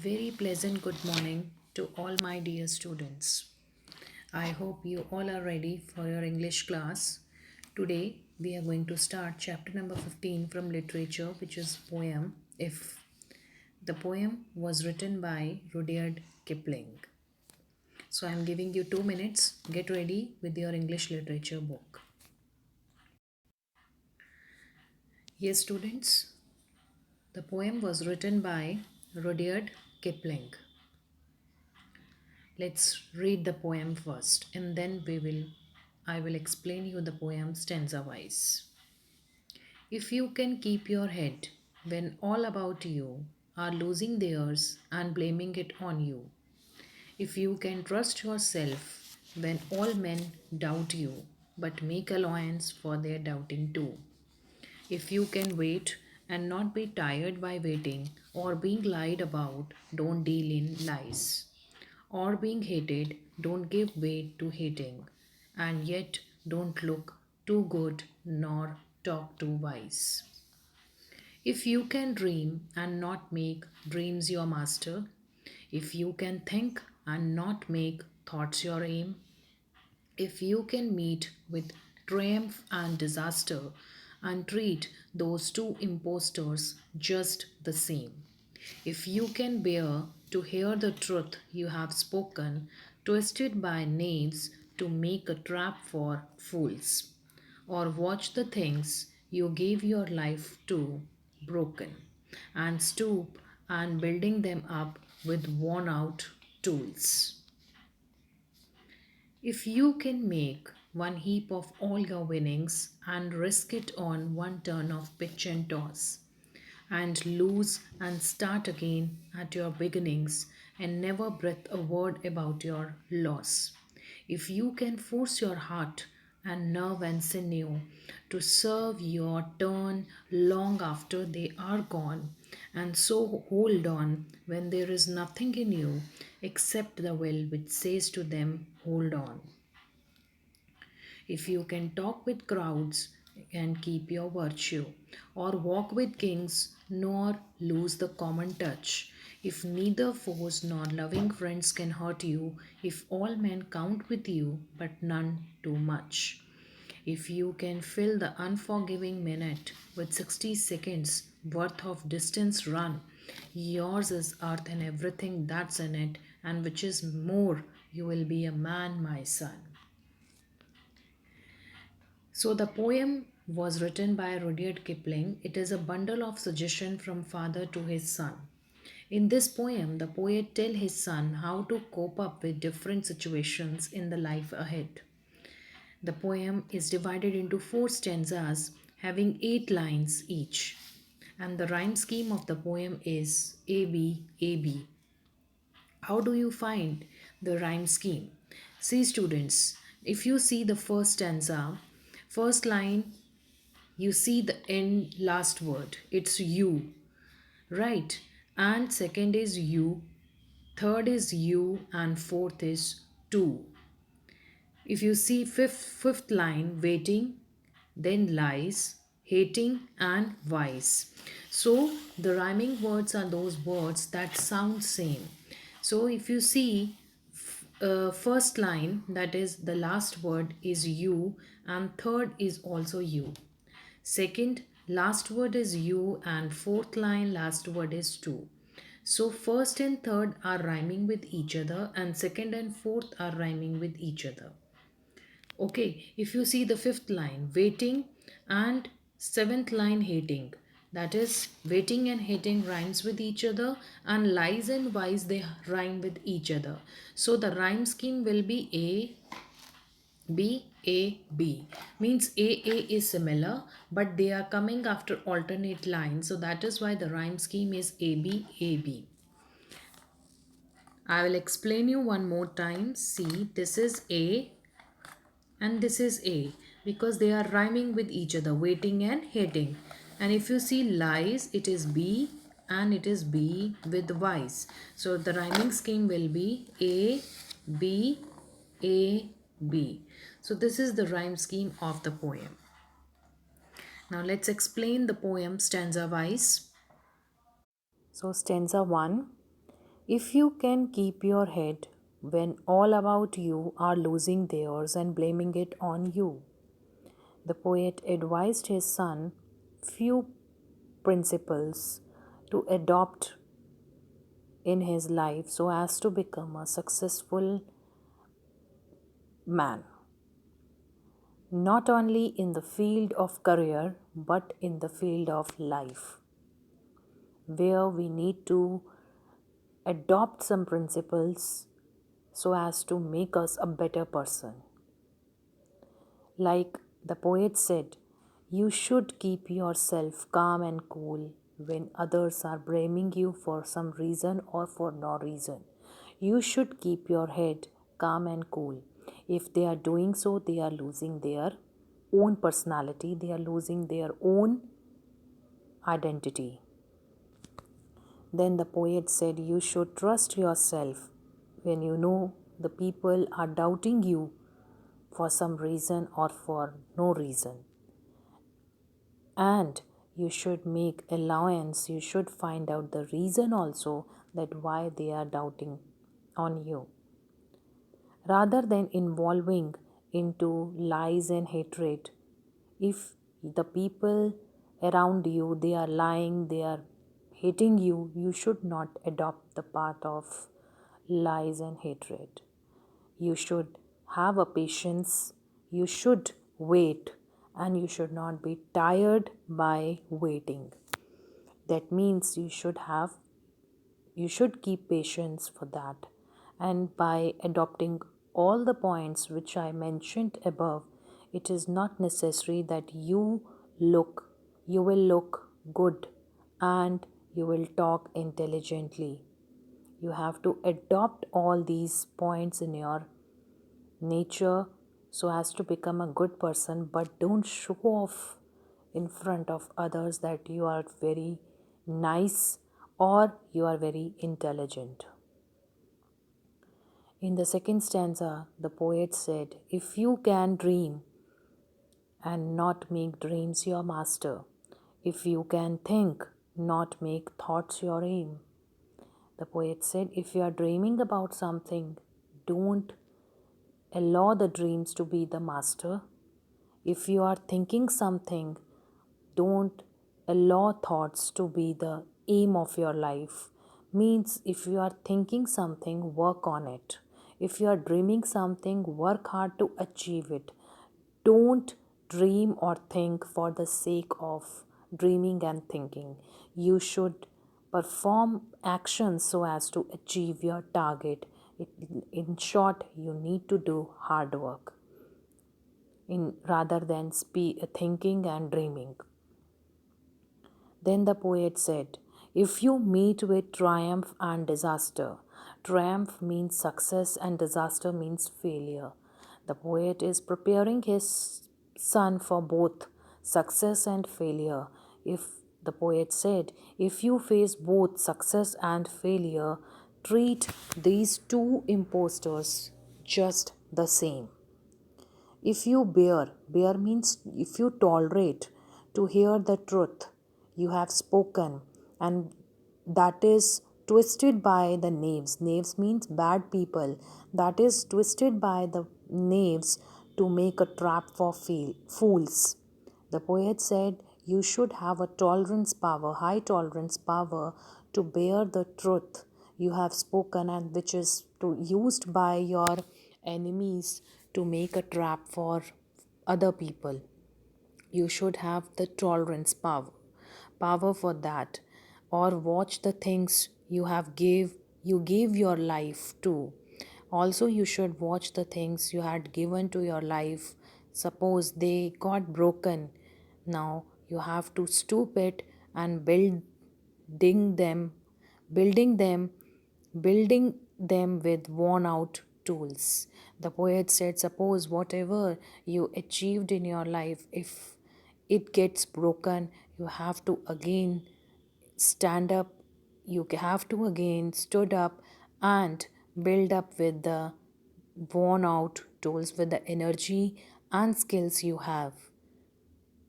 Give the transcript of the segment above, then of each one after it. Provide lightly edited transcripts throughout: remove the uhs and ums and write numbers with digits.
Very pleasant good morning to all my dear students. I hope you all are ready for your English class. Today we are going to start chapter number 15 from literature, which is poem If. The poem was written by Rudyard Kipling. So I am giving you 2 minutes. Get ready with your English literature book. Yes, students, the poem was written by Rudyard Kipling. Let's read the poem first and then I will explain you the poem stanza wise. If you can keep your head when all about you are losing theirs and blaming it on you, if you can trust yourself when all men doubt you but make allowance for their doubting too, if you can wait and not be tired by waiting or being lied about, don't deal in lies. Or being hated, don't give way to hating. And yet, don't look too good nor talk too wise. If you can dream and not make dreams your master, if you can think and not make thoughts your aim, if you can meet with triumph and disaster and treat those two impostors just the same, if you can bear to hear the truth you have spoken, twisted by knaves to make a trap for fools, or watch the things you gave your life to broken, and stoop and building them up with worn out tools. If you can make one heap of all your winnings and risk it on one turn of pitch and toss, and lose and start again at your beginnings and never breath a word about your loss. If you can force your heart and nerve and sinew to serve your turn long after they are gone, and so hold on when there is nothing in you except the will which says to them, hold on. If you can talk with crowds and keep your virtue, or walk with kings nor lose the common touch, if neither foes nor loving friends can hurt you, if all men count with you but none too much, if you can fill the unforgiving minute with 60 seconds worth of distance run, yours is earth and everything that's in it, and which is more, you will be a man, my son. So the poem was written by Rudyard Kipling. It is a bundle of suggestion from father to his son. In this poem, the poet tells his son how to cope up with different situations in the life ahead. The poem is divided into four stanzas having 8 lines each. And the rhyme scheme of the poem is AB AB. How do you find the rhyme scheme? See, students, if you see the first stanza, first line, you see the end last word. It's you, right? And second is you, third is you, and fourth is two. If you see fifth line, waiting, then lies, hating, and wise. So the rhyming words are those words that sound same. So if you see first line, that is the last word is you, and third is also you. Second, last word is you, and fourth line, last word is two. So first and third are rhyming with each other, and second and fourth are rhyming with each other. Okay, if you see the fifth line, waiting, and seventh line, hating. That is, waiting and hating rhymes with each other, and lies and wise they rhyme with each other. So the rhyme scheme will be A, B. Means A is similar, but they are coming after alternate lines. So that is why the rhyme scheme is A, B, A, B. I will explain you one more time. See, this is A and this is A because they are rhyming with each other, waiting and hating. And if you see lies, it is B and it is B with wise. So the rhyming scheme will be A, B, A, B. So this is the rhyme scheme of the poem. Now let's explain the poem stanza wise. So stanza 1. If you can keep your head when all about you are losing theirs and blaming it on you. The poet advised his son few principles to adopt in his life so as to become a successful man, not only in the field of career but in the field of life, where we need to adopt some principles so as to make us a better person. Like the poet said, you should keep yourself calm and cool when others are blaming you for some reason or for no reason. You should keep your head calm and cool. If they are doing so, they are losing their own personality, they are losing their own identity. Then the poet said, you should trust yourself when you know the people are doubting you for some reason or for no reason. And you should make allowance, you should find out the reason also that why they are doubting on you. Rather than involving into lies and hatred, if the people around you they are lying, they are hating you, you should not adopt the path of lies and hatred. You should have a patience, you should wait, and you should not be tired by waiting. That means you should keep patience for that. And by adopting all the points which I mentioned above, it is not necessary that you will look good and you will talk intelligently. You have to adopt all these points in your nature so as to become a good person, but don't show off in front of others that you are very nice or you are very intelligent. In the second stanza, the poet said, if you can dream and not make dreams your master, if you can think, not make thoughts your aim. The poet said, if you are dreaming about something, don't allow the dreams to be the master. If you are thinking something, don't allow thoughts to be the aim of your life. Means if you are thinking something, work on it. If you are dreaming something, work hard to achieve it. Don't dream or think for the sake of dreaming and thinking. You should perform actions so as to achieve your target. In short, you need to do hard work in rather than thinking and dreaming. Then the poet said, if you meet with triumph and disaster, triumph means success and disaster means failure. The poet is preparing his son for both success and failure. If the poet said, if you face both success and failure, treat these two impostors just the same. If you bear means if you tolerate to hear the truth you have spoken, and that is twisted by the knaves. Knaves means bad people. That is twisted by the knaves to make a trap for fools. The poet said you should have a tolerance power, high tolerance power to bear the truth you have spoken and which is used by your enemies to make a trap for other people. You should have the tolerance power for that, or watch the things you gave your life to. Also you should watch the things you had given to your life. Suppose they got broken, now you have to stoop it and building them building them building them with worn out tools. The poet said, suppose whatever you achieved in your life, if it gets broken, you have to again stand up, you have to again stood up and build up with the worn out tools, with the energy and skills you have.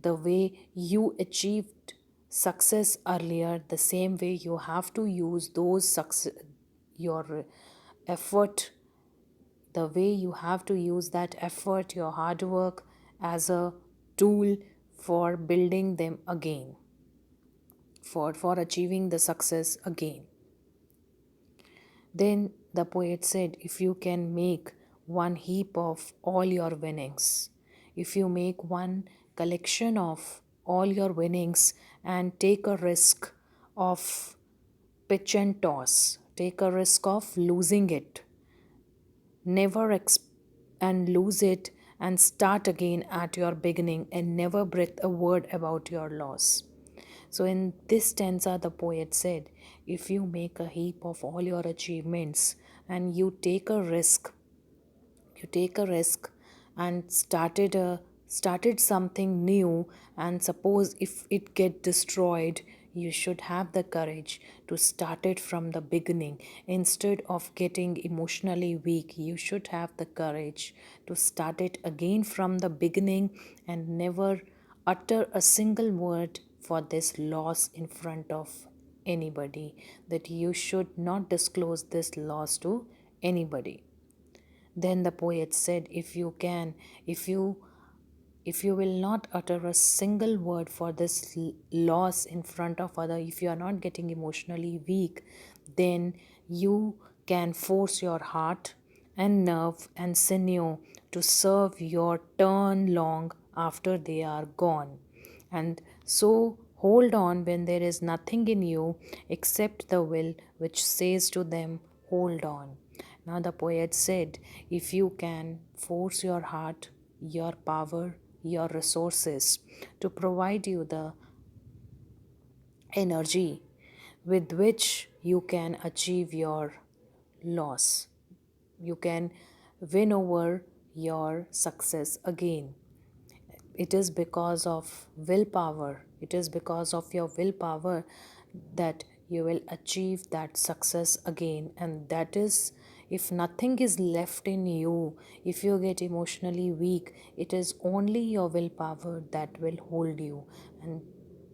The way you achieved success earlier, the same way you have to use those your effort, the way you have to use that effort, your hard work as a tool for building them again, for achieving the success again. Then the poet said, if you can make one heap of all your winnings, if you make one collection of all your winnings and take a risk of pitch and toss, take a risk of losing it, never and lose it and start again at your beginning and never breathe a word about your loss. So, in this stanza, the poet said, if you make a heap of all your achievements and you take a risk and started something new, and suppose if it get destroyed, you should have the courage to start it from the beginning. Instead of getting emotionally weak, you should have the courage to start it again from the beginning and never utter a single word for this loss in front of anybody, that you should not disclose this loss to anybody. Then the poet said, if you if you will not utter a single word for this loss in front of other, if you are not getting emotionally weak, then you can force your heart and nerve and sinew to serve your turn long after they are gone. And so hold on when there is nothing in you except the will which says to them, hold on. Now the poet said, if you can force your heart, your power, your resources to provide you the energy with which you can achieve your loss, you can win over your success again. It is because of willpower, it is because of your willpower that you will achieve that success again. And that is, if nothing is left in you, if you get emotionally weak, it is only your willpower that will hold you and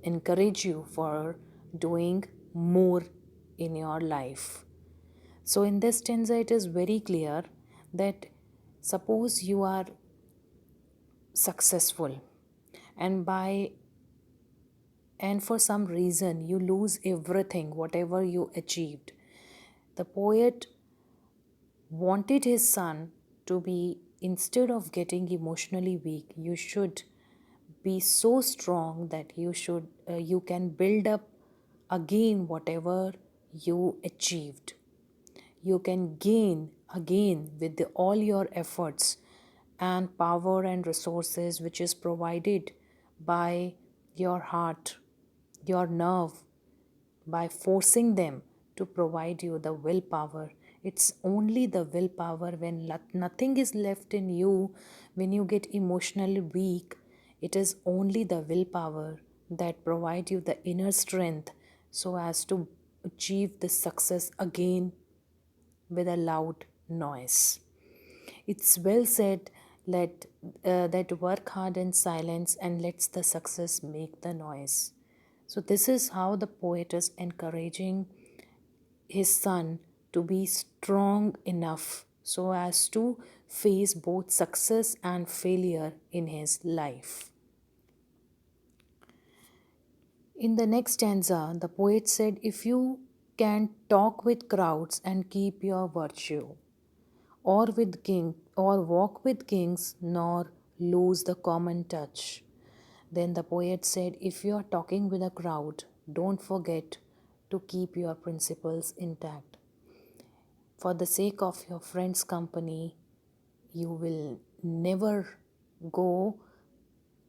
encourage you for doing more in your life. So in this stanza it is very clear that suppose you are successful and for some reason you lose everything whatever you achieved. The poet wanted his son to be, instead of getting emotionally weak, you should be so strong that you can build up again whatever you achieved. You can gain again with all your efforts and power and resources which is provided by your heart, your nerve, by forcing them to provide you the willpower. It's only the willpower when nothing is left in you, when you get emotionally weak. It is only the willpower that provide you the inner strength so as to achieve the success again with a loud noise. It's well said, let that work hard in silence and lets the success make the noise. So this is how the poet is encouraging his son to be strong enough so as to face both success and failure in his life. In the next stanza, the poet said, if you can talk with crowds and keep your virtue, or walk with kings, nor lose the common touch. Then the poet said, if you are talking with a crowd, don't forget to keep your principles intact. For the sake of your friend's company, you will never go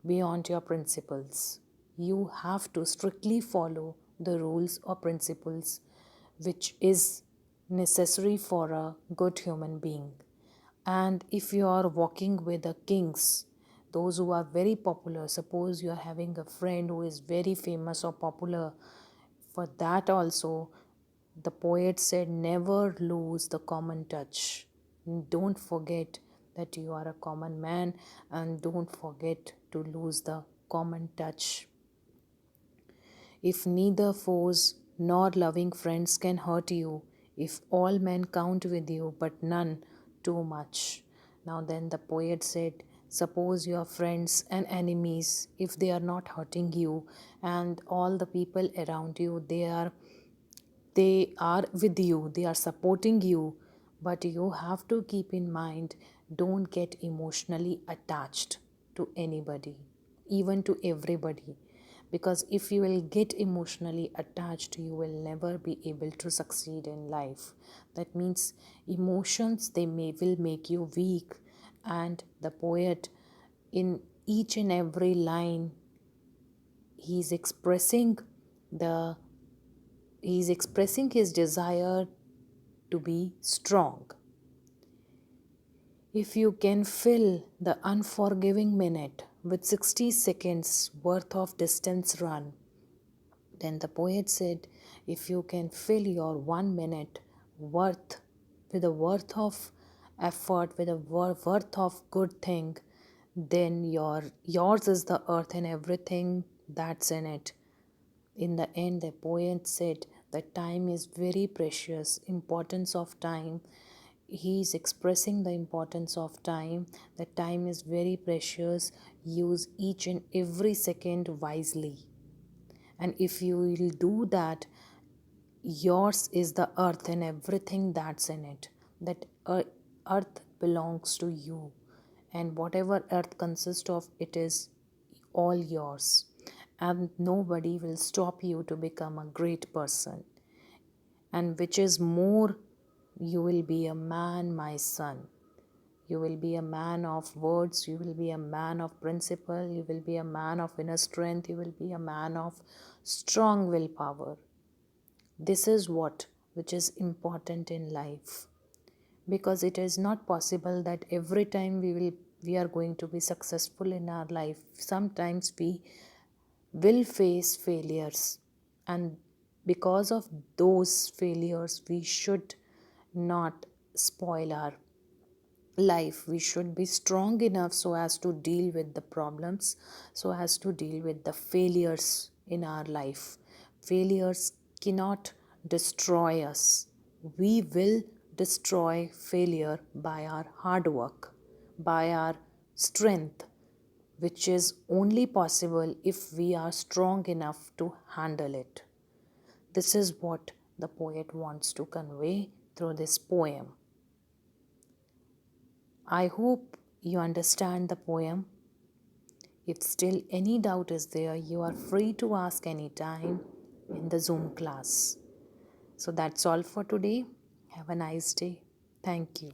beyond your principles. You have to strictly follow the rules or principles which is necessary for a good human being. And if you are walking with the kings, those who are very popular, suppose you are having a friend who is very famous or popular, for that also the poet said, never lose the common touch. Don't forget that you are a common man and don't forget to lose the common touch. If neither foes nor loving friends can hurt you, If all men count with you, but none too much. Now then the poet said, suppose your friends and enemies, if they are not hurting you, and all the people around you, they are with you, they are supporting you, but you have to keep in mind, don't get emotionally attached to anybody, even to everybody, because if you will get emotionally attached, you will never be able to succeed in life. That means emotions, they may will make you weak. And the poet, in each and every line, he's expressing the he's expressing his desire to be strong. If you can fill the unforgiving minute with 60 seconds worth of distance run, then the poet said, if you can fill your 1 minute worth with a worth of effort, with a worth of good thing, then yours is the earth and everything that's in it. In the end, the poet said that time is very precious, importance of time. He is expressing the importance of time, that time is very precious. Use each and every second wisely. And if you will do that, yours is the earth and everything that's in it. That earth belongs to you. And whatever earth consists of, it is all yours. And nobody will stop you to become a great person. And which is more, you will be a man, my son. You will be a man of words, you will be a man of principle, you will be a man of inner strength, you will be a man of strong willpower. This is what which is important in life, because it is not possible that every time we are going to be successful in our life. Sometimes we will face failures, and because of those failures we should not spoil our life. We should be strong enough so as to deal with the problems, so as to deal with the failures in our life. Failures cannot destroy us. We will destroy failure by our hard work, by our strength, which is only possible if we are strong enough to handle it. This is what the poet wants to convey through this poem. I hope you understand the poem. If still any doubt is there, you are free to ask anytime in the Zoom class. So that's all for today. Have a nice day. Thank you.